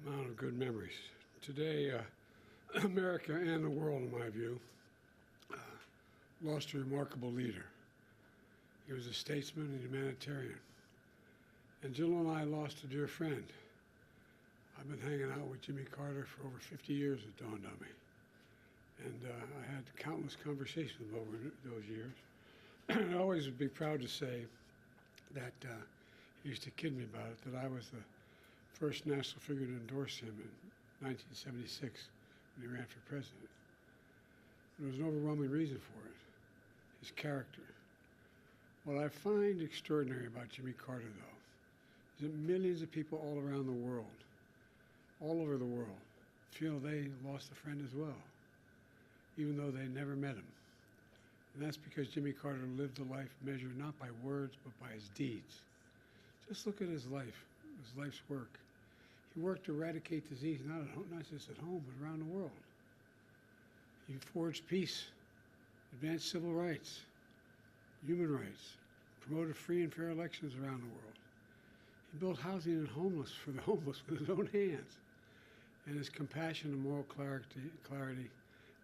amount of good memories. Today, America and the world, in my view, lost a remarkable leader. He was a statesman and humanitarian. And Jill and I lost a dear friend. I've been hanging out with Jimmy Carter for over 50 years, it dawned on me. And I had countless conversations over those years. I always would be proud to say that he used to kid me about it, that I was the first national figure to endorse him in 1976 when he ran for president. There was an overwhelming reason for it, his character. What I find extraordinary about Jimmy Carter, though, is that millions of people all around the world, all over the world, feel they lost a friend as well, even though they never met him. And that's because Jimmy Carter lived a life measured not by words, but by his deeds. Just look at his life's work. He worked to eradicate disease not just at home, but around the world. He forged peace, advanced civil rights, human rights, promoted free and fair elections around the world. He built housing for the homeless with his own hands. And his compassion and moral clarity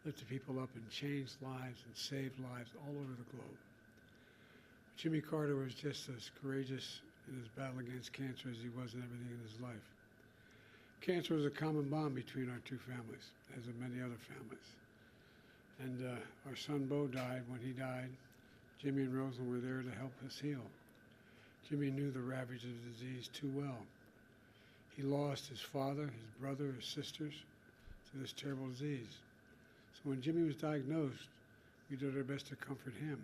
lifted people up and changed lives and saved lives all over the globe. Jimmy Carter was just as courageous in his battle against cancer as he was in everything in his life. Cancer was a common bond between our two families, as of many other families. And our son Bo died. When he died, Jimmy and Rosalind were there to help us heal. Jimmy knew the ravages of the disease too well. He lost his father, his brother, his sisters to this terrible disease. So when Jimmy was diagnosed, we did our best to comfort him.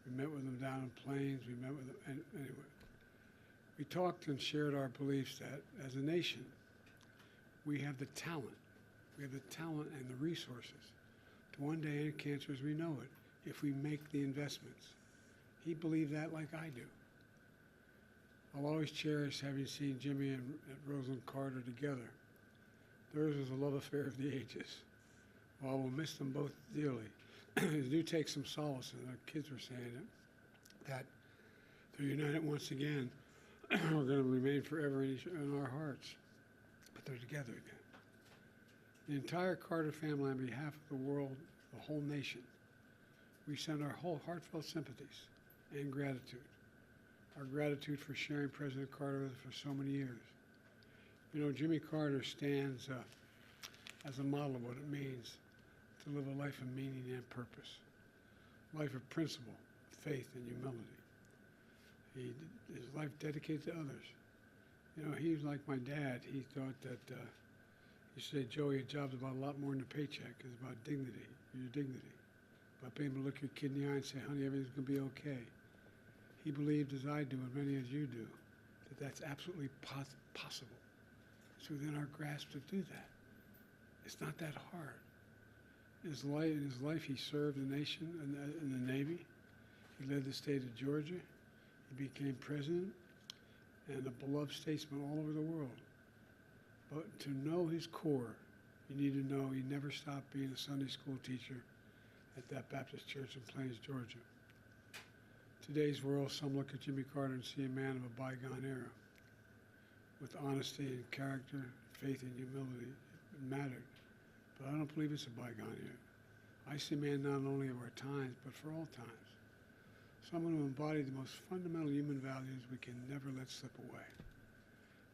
We met with him down in Plains. We met with him, and anyway. We talked and shared our beliefs that as a nation, we have the talent. We have the talent and the resources to one day end cancer as we know it, if we make the investments. He believed that like I do. I'll always cherish having seen Jimmy and Rosalind Carter together. Theirs was a love affair of the ages. While we'll miss them both dearly, I do take some solace in the kids were saying it, that they're united once again. We're going to remain forever in our hearts, but they're together again. The entire Carter family, on behalf of the world, the whole nation, we send our whole heartfelt sympathies and gratitude. Our gratitude for sharing President Carter with us for so many years. You know, Jimmy Carter stands as a model of what it means to live a life of meaning and purpose, a life of principle, faith, and humility. His life dedicated to others. You know, he was like my dad. He thought that, he said, Joey, your job's about a lot more than a paycheck. It's about dignity, your dignity. About being able to look your kid in the eye and say, honey, everything's going to be okay. He believed, as I do, and many as you do, that that's absolutely possible. It's within our grasp to do that. It's not that hard. In his life, he served the nation in the Navy. He led the state of Georgia. He became president and a beloved statesman all over the world. But to know his core, you need to know he never stopped being a Sunday school teacher at that Baptist church in Plains, Georgia. Today's world, some look at Jimmy Carter and see a man of a bygone era. With honesty and character, faith and humility, it mattered. But I don't believe it's a bygone era. I see a man not only of our times, but for all times. Someone who embodied the most fundamental human values we can never let slip away.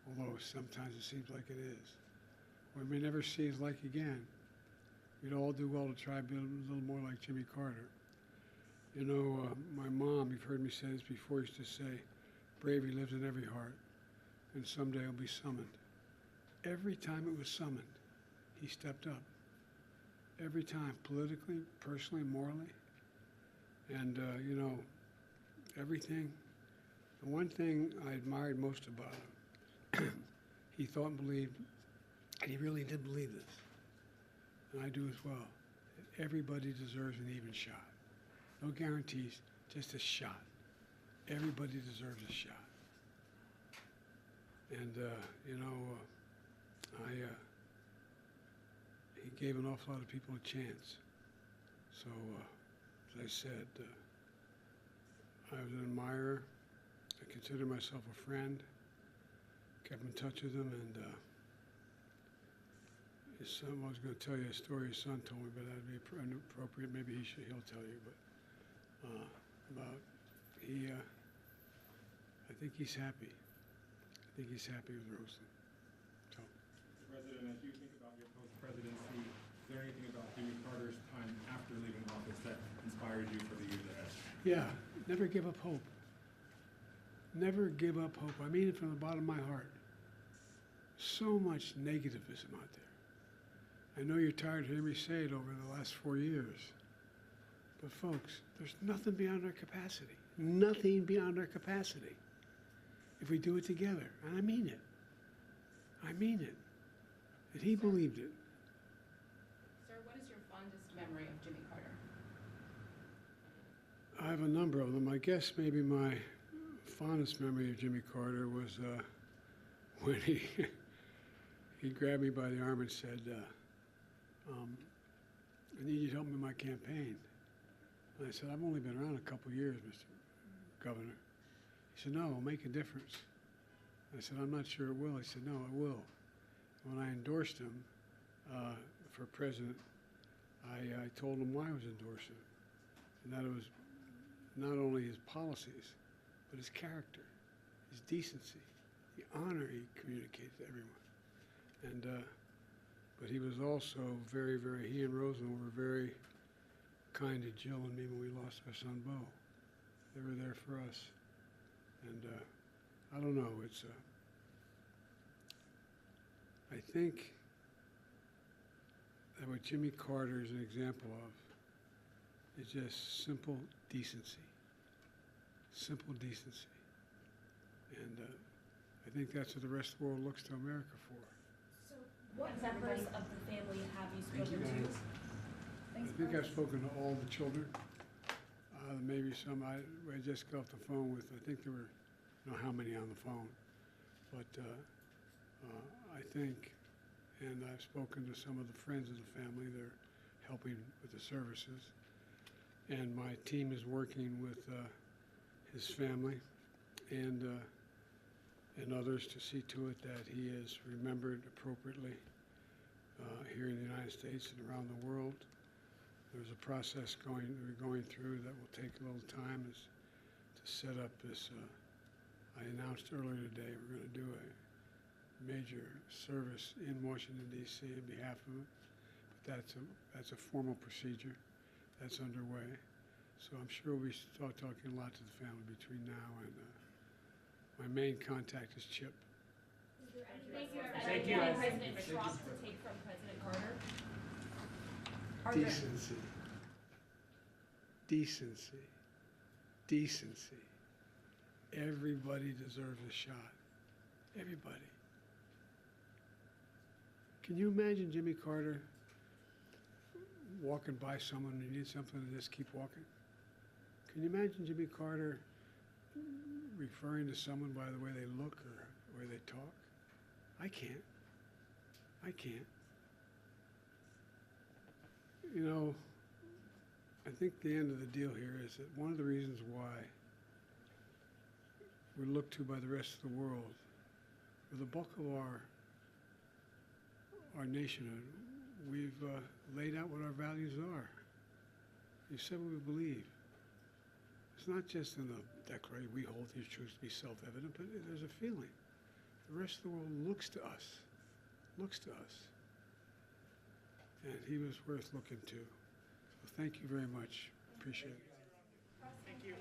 Although sometimes it seems like it is. We may never see his like again. We'd all do well to try to be a little more like Jimmy Carter. You know, my mom, you've heard me say this before, used to say, bravery lives in every heart, and someday it'll be summoned. Every time it was summoned, he stepped up. Every time, politically, personally, morally. And, you know, everything. The one thing I admired most about him, he thought and believed, and he really did believe this, and I do as well, that everybody deserves an even shot. No guarantees, just a shot. Everybody deserves a shot. And, you know, he gave an awful lot of people a chance. So, as I said, I was an admirer. I consider myself a friend. Kept in touch with him, and his son was going to tell you a story his son told me, but that'd be inappropriate. Maybe he'll tell you, but about I think he's happy. I think he's happy with Roseland. So. Mr. President, as you think about your post-presidency, is there anything about Jimmy Carter's time after leaving office that inspires you for the years ahead? Yeah, never give up hope. Never give up hope. I mean it from the bottom of my heart. So much negativism out there. I know you're tired of hearing me say it over the last 4 years. But folks, there's nothing beyond our capacity. Nothing beyond our capacity. If we do it together. And I mean it. I mean it. And he believed it. Sir, what is your fondest memory of Jimmy Carter? I have a number of them. I guess maybe my fondest memory of Jimmy Carter was when he grabbed me by the arm and said, I need you to help me in my campaign. And I said, I've only been around a couple years, Mr. Governor. He said, no, it'll make a difference. I said, I'm not sure it will. He said, no, it will. When I endorsed him for president, I told him why I was endorsing him, and that it was not only his policies, but his character, his decency, the honor he communicated to everyone. And but he was also he and Roseland were very kind to Jill and me when we lost our son, Bo. They were there for us. And I don't know, it's, I think that what Jimmy Carter is an example of is just simple decency. Simple decency. And I think that's what the rest of the world looks to America for. So what members of the family have you spoken to? I think I've spoken to all the children. Maybe some I just got off the phone with. I think there were, I don't know how many on the phone, but I think, and I've spoken to some of the friends of the family. They're helping with the services, and my team is working with his family and others to see to it that he is remembered appropriately here in the United States and around the world. There's a process we're going through that will take a little time to set up this. I announced earlier today we're going to do a major service in Washington, D.C. on behalf of it. But that's a formal procedure that's underway. So I'm sure we'll be talking a lot to the family between now and my main contact is Chip. Thank you. President Trump to take from President Carter? Decency. Decency. Decency. Everybody deserves a shot. Everybody. Can you imagine Jimmy Carter walking by someone who needs something and just keep walking? Can you imagine Jimmy Carter referring to someone by the way they look or the way they talk? I can't. I can't. You know, I think the end of the deal here is that one of the reasons why we're looked to by the rest of the world, for the bulk of our nationhood, we've laid out what our values are. We've said what we believe. It's not just in the Declaration, we hold these truths to be self-evident, but there's a feeling. The rest of the world looks to us. And he was worth looking to. So thank you very much. Appreciate it. Thank you.